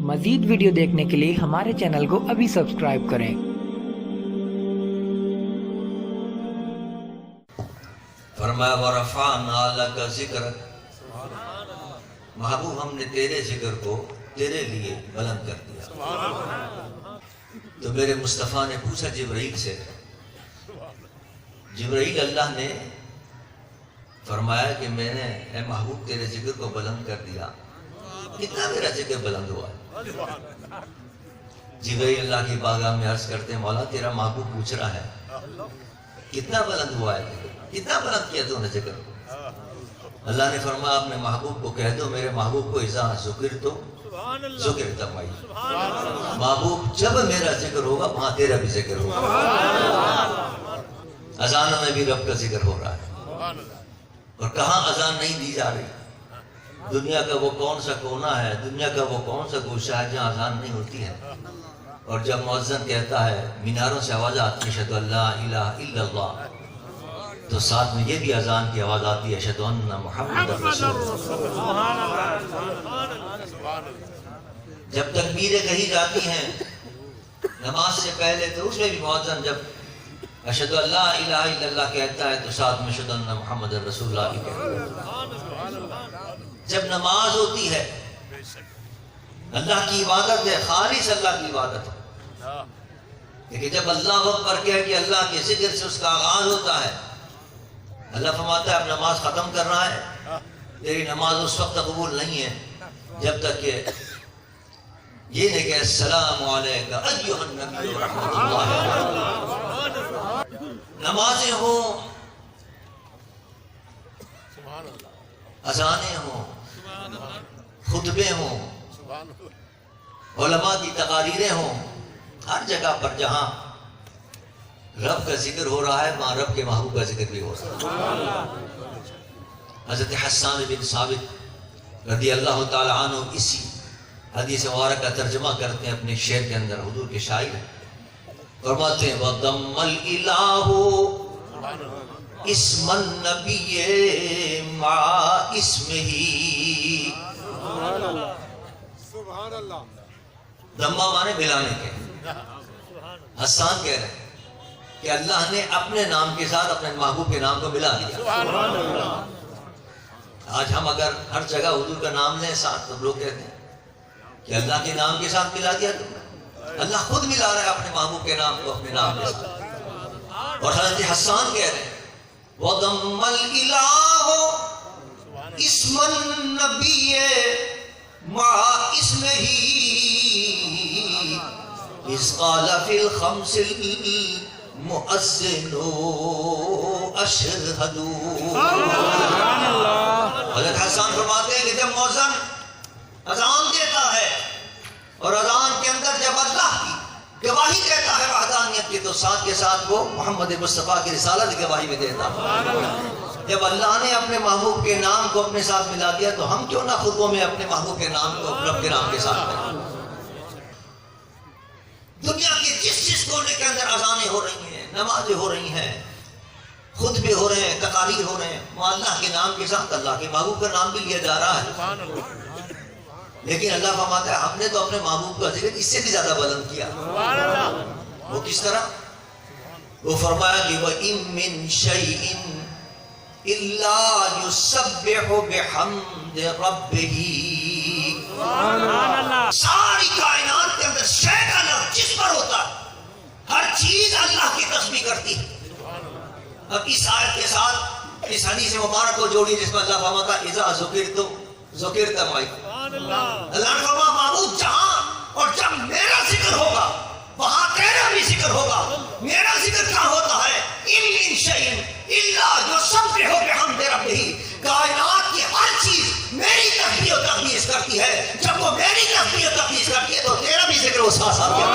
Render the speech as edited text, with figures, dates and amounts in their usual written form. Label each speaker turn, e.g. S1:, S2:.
S1: مزید ویڈیو دیکھنے کے لیے ہمارے چینل کو ابھی سبسکرائب کریں۔
S2: فرمایا وَرَفَعْنَا لَكَ ذِكْرَكَ، محبوب ہم نے تیرے ذکر کو تیرے لیے بلند کر دیا۔ تو میرے مصطفیٰ نے پوچھا جبرائیل سے، جبرائیل اللہ نے فرمایا کہ میں نے اے محبوب تیرے ذکر کو بلند کر دیا، کتنا میرا ذکر بلند ہوا ہے؟ جبرائیل اللہ کی بارگاہ میں عرض کرتے ہیں مولا تیرا محبوب پوچھ رہا ہے کتنا بلند ہوا ہے، کتنا بلند کیا تو نے ذکر کو؟ اللہ نے فرمایا اپنے محبوب کو کہہ دو میرے محبوب کو اذا ذکرت ذکرت معی، محبوب جب میرا ذکر ہوگا وہاں تیرا بھی ذکر ہوگا۔ اذانوں میں بھی رب کا ذکر ہو رہا ہے، اور کہاں اذان نہیں دی جا رہی؟ دنیا کا وہ کون سا کونا ہے، دنیا کا وہ کون سا گوشہ ہے جہاں اذان نہیں ہوتی ہے؟ اور جب مؤذن کہتا ہے میناروں سے آواز آتی ہے اشہدو ان لا الہ الا اللہ، تو ساتھ میں یہ بھی اذان کی آواز آتی ہے اشہدو ان محمد رسول اللہ۔ جب تکبیریں کہی جاتی ہیں نماز سے پہلے تو اس میں بھی مؤذن جب اشہدو ان لا الہ الا اللہ کہتا ہے تو ساتھ میں اشہدو ان محمد رسول اللہ بھی کہتا ہے۔ جب نماز ہوتی ہے اللہ کی عبادت ہے، خالص اللہ کی عبادت ہے، لیکن جب اللہ اکبر کہہ کہ اللہ کے ذکر سے اس کا آغاز ہوتا ہے، اللہ فرماتا ہے اب نماز ختم کر رہا ہے، تیری نماز اس وقت قبول نہیں ہے جب تک کہ یہ نہیں کہ السلام علیکہ ایھا النبی ورحمۃ اللہ وبرکاتہ۔ نمازیں ہوں، اذانیں ہوں، خطبے ہوں، علماء کی تقاریریں ہوں، ہر جگہ پر جہاں رب کا ذکر ہو رہا ہے وہاں رب کے محبوب کا ذکر بھی ہو رہا ہے۔ حضرت حسان بن ثابت رضی اللہ تعالی عنہ اسی حدیث مبارک کا ترجمہ کرتے ہیں اپنے شعر کے اندر، حضور کے شاعر فرماتے ہیں وَضَمَّ الْإِلَٰهُ اسم النبی مع اسمہ، دمہ مانے ملانے کے، حسان کہہ رہے ہیں کہ اللہ نے اپنے نام کے ساتھ اپنے محبوب کے نام کو ملا دیا۔ آج ہم اگر ہر جگہ حضور کا نام لیں ساتھ تو لوگ کہتے ہیں کہ اللہ کے نام کے ساتھ ملا دیا تم نے، اللہ خود ملا رہا ہے اپنے محبوب کے نام کو اپنے نام کے ساتھ۔ اور حضرت حسان کہہ رہے ہیں وَضَمَّ الْإِلَٰهُ اسم النبی مع اسمہ اذ قال فی الخمس المؤذن اشہد۔ حضرت حسان فرماتے ہیں کہ جب مؤذن اذان دیتا ہے اور اذان کے اندر جب اللہ کی گواہی دیتا ہے وحدانیت کی تو ساتھ کے ساتھ وہ محمد مصطفیٰ کی رسالت کی گواہی بھی دیتا ہے۔ جب اللہ نے اپنے محبوب کے نام کو اپنے ساتھ ملا دیا تو ہم کیوں نہ خطبوں میں اپنے محبوب کے نام کو رب کے نام کے ساتھ ملائیں؟ دنیا کے جس کونے کے اندر اذانیں ہو رہی ہیں، نمازیں ہو رہی ہیں، خطبے ہو رہے ہیں، تقاریر ہو رہے ہیں، وہاں اللہ کے نام کے ساتھ اللہ کے محبوب کا نام بھی لیا جا رہا ہے، لیکن اللہ فرماتا ہے ہم نے تو اپنے محبوب کا ذکر اس سے بھی زیادہ بلند کیا۔ وہ کس طرح؟ وہ فرمایا کہ وَإِن مِّن شَيْءٍ إِلَّا يُسَبِّحُ بِحَمْدِ رَبِّهِ، ساری کائنات کے اندر شے کا لفظ جس پر ہوتا ہے ہر چیز اللہ کی تسبیح کرتی ہے۔ اب اس آیت کے ساتھ اس حدیث مبارک کو جوڑی جس میں اللہ فرماتا ہے اذا ذکرت ذکرت معی، اللہ نے فرمایا محبوب جہاں اور جب میرا ذکر ہوگا وہاں تیرا بھی ذکر ہوگا۔ میرا ذکر کیا ہوتا ہے؟ ان من شیء الا یسبح بحمد ربہ، کائنات کی ہر چیز میری تسبیح و تقدیس کرتی ہے، جب وہ میری تسبیح و تقدیس کرتی ہے تو تیرا بھی ذکر اس کا ساتھ ہے۔